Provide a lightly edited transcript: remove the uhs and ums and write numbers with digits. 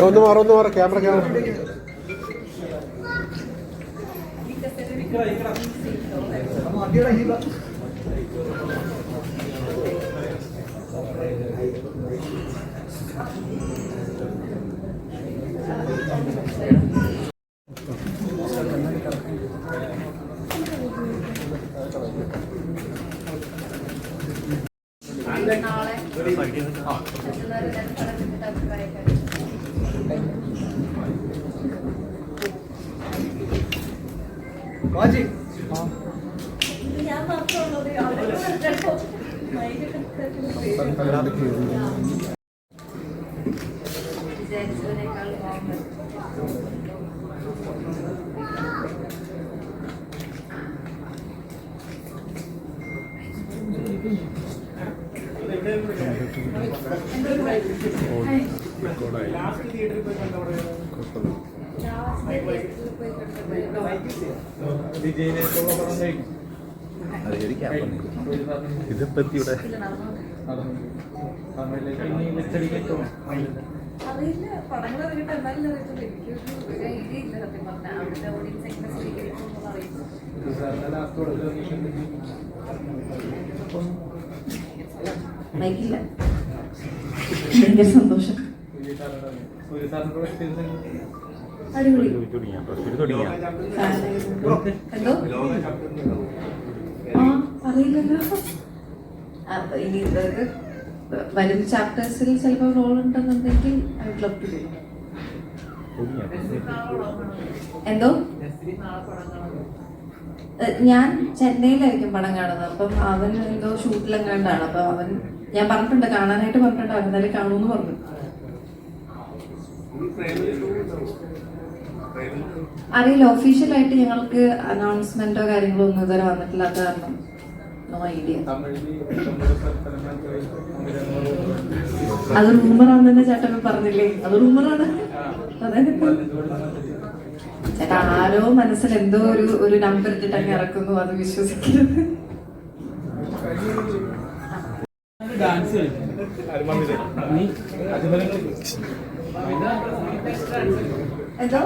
ഒന്ന് മാറ ക്യാമറ ഇതിപ്പത്തിയുടെ അറിയില്ല പടങ്ങൾ അറിയിട്ട് എന്നാലും എനിക്കൊരു ഐഡിയ ഇല്ല സത്യം പറഞ്ഞാൽ അവിടുത്തെ ഓഡിയൻസ് എങ്ങനെ സ്വീകരിക്കുമെന്നുള്ള അറിയില്ല. ഭയങ്കര സന്തോഷം. അടിപൊളി. എന്തോ അറിയില്ലല്ലോ. ഇനി ഇതൊക്കെ വരും ചാപ്റ്റേഴ്സിൽ ചിലപ്പോൾ റോൾ ഉണ്ടെന്നുണ്ടെങ്കിൽ I would love to do. എന്തോ ഞാൻ ചെന്നൈയിലായിരിക്കും പടം കാണുന്നത്. അപ്പം അവൻ എന്തോ ഷൂട്ടിലെങ്ങാണ്ടാണ്. അപ്പം അവൻ ഞാൻ പറഞ്ഞിട്ടുണ്ട്, കാണാനായിട്ട് പറഞ്ഞിട്ടുണ്ട്. അവൻ എന്തായാലും കാണുമെന്ന് പറഞ്ഞു. അറിയില്ല, ഒഫീഷ്യലായിട്ട് ഞങ്ങൾക്ക് അനൗൺസ്മെന്റോ കാര്യങ്ങളോ ഒന്നും ഇതുവരെ വന്നിട്ടില്ലാത്ത കാരണം നോ ഐഡിയ. അത് റൂമറാന്ന് തന്നെ ചേട്ടൻ പറഞ്ഞില്ലേ? അത് റൂമറാണ്. ചേട്ടാ ആരോ മനസ്സിൽ എന്തോ ഒരു നമ്പർ ഇട്ടിട്ട് അങ്ങ് ഇറക്കുന്നു, അത് വിശ്വസിക്കരുത്. എന്തോ